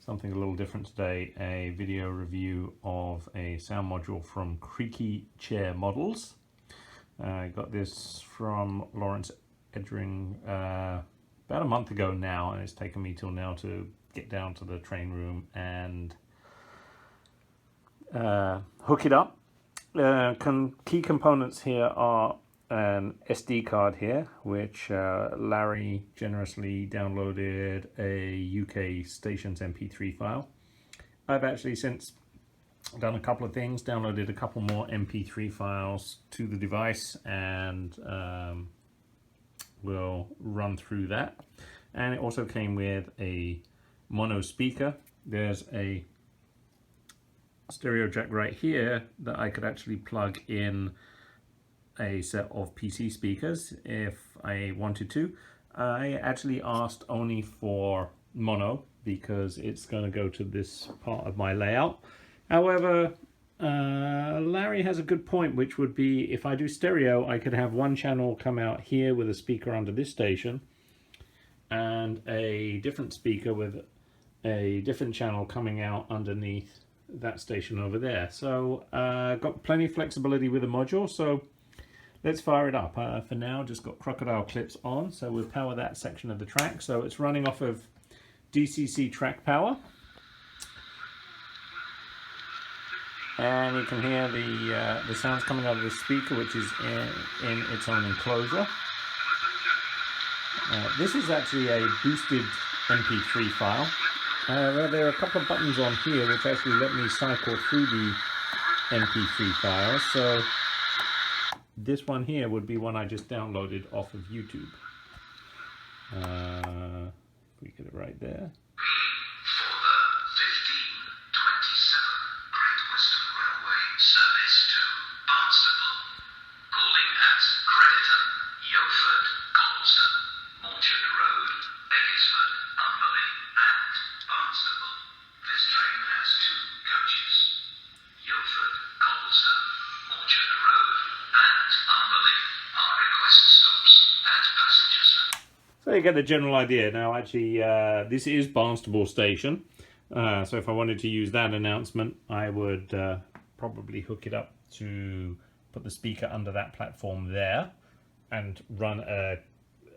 something a little different today, a video review of a sound module from Creaky Chair Models. I got this from Lawrence Edring about a month ago now, and it's taken me till now to get down to the train room and hook it up. Key components here are an SD card here, which Larry generously downloaded a UK stations MP3 file. I've actually since done a couple of things, downloaded a couple more MP3 files to the device, and we'll run through that. And it also came with a mono speaker. There's a stereo jack right here that I could actually plug in a set of PC speakers if I wanted to. I actually asked only for mono because it's going to go to this part of my layout. However, Larry has a good point, which would be if I do stereo, I could have one channel come out here with a speaker under this station and a different speaker with a different channel coming out underneath that station over there. So got plenty of flexibility with the module, so let's fire it up. For now, just got crocodile clips on, so we'll power that section of the track. So it's running off of DCC track power, and you can hear the sounds coming out of the speaker, which is in its own enclosure. This is actually a boosted MP3 file. There are a couple of buttons on here which actually let me cycle through the MP3 files. So this one here would be one I just downloaded off of YouTube. If we get it right there. So you get the general idea. Now actually this is Barnstable Station, so if I wanted to use that announcement, I would probably hook it up to put the speaker under that platform there and run a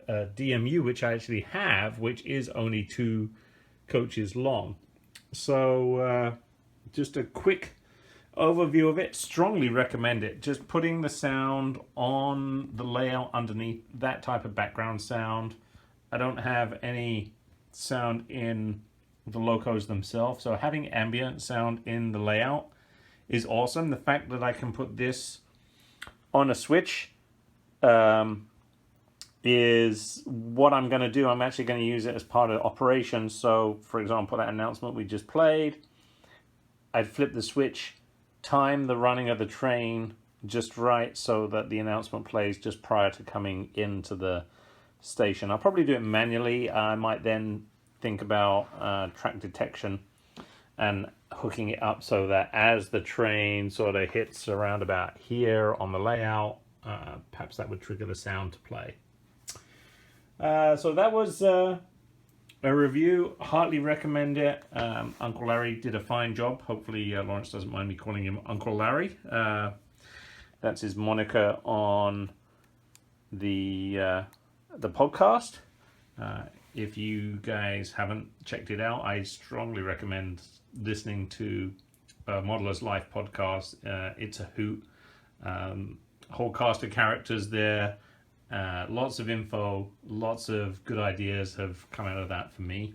DMU, which I actually have, which is only 2 coaches long. So just a quick overview of it. Strongly recommend it. Just putting the sound on the layout underneath that type of background sound. I don't have any sound in the locos themselves, so having ambient sound in the layout is awesome. The fact that I can put this on a switch is what I'm going to do. I'm actually going to use it as part of operations. So for example, that announcement we just played, I'd flip the switch, time the running of the train just right so that the announcement plays just prior to coming into the station. I'll probably do it manually. I might then think about track detection and hooking it up so that as the train sort of hits around about here on the layout, perhaps that would trigger the sound to play. So that was a review. Heartily recommend it. Uncle Larry did a fine job. Hopefully Lawrence doesn't mind me calling him Uncle Larry. That's his moniker on the podcast. If you guys haven't checked it out, I strongly recommend listening to Modeler's Life podcast. It's a hoot. Whole cast of characters there. Lots of info, lots of good ideas have come out of that for me.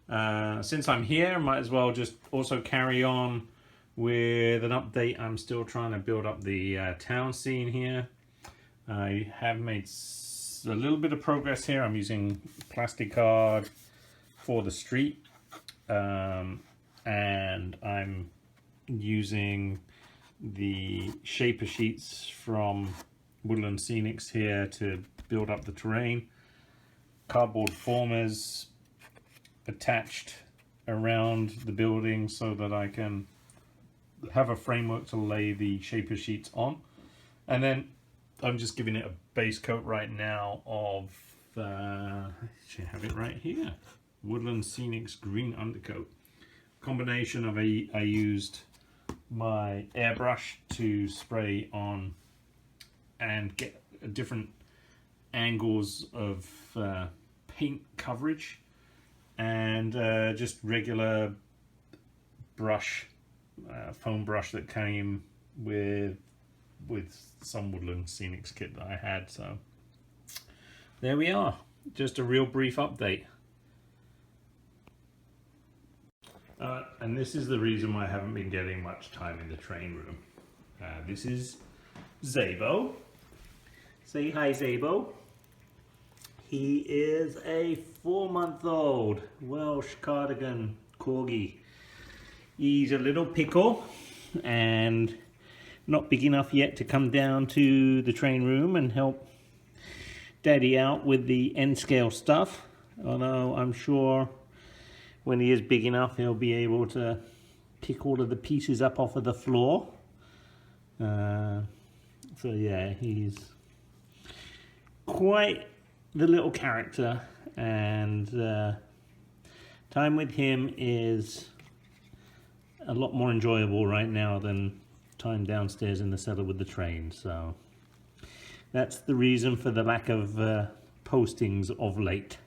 Since I'm here, might as well just also carry on with an update. I'm still trying to build up the town scene here. I have made a little bit of progress here. I'm using plastic card for the street, and I'm using the shaper sheets from Woodland Scenics here to build up the terrain. Cardboard formers attached around the building so that I can have a framework to lay the shaper sheets on, and then I'm just giving it a base coat right now of I should have it right here. Woodland Scenics green undercoat. Combination of I used my airbrush to spray on and get different angles of paint coverage, and just regular brush, foam brush that came with some Woodland Scenics kit that I had. So there we are, just a real brief update. And this is the reason why I haven't been getting much time in the train room. This is Zabo. Say hi, Zabo. He is a 4-month-old Welsh cardigan corgi. He's a little pickle and not big enough yet to come down to the train room and help Daddy out with the end scale stuff, although I'm sure when he is big enough he'll be able to pick all of the pieces up off of the floor. So yeah, he's quite the little character, and time with him is a lot more enjoyable right now than time downstairs in the cellar with the train. So that's the reason for the lack of postings of late.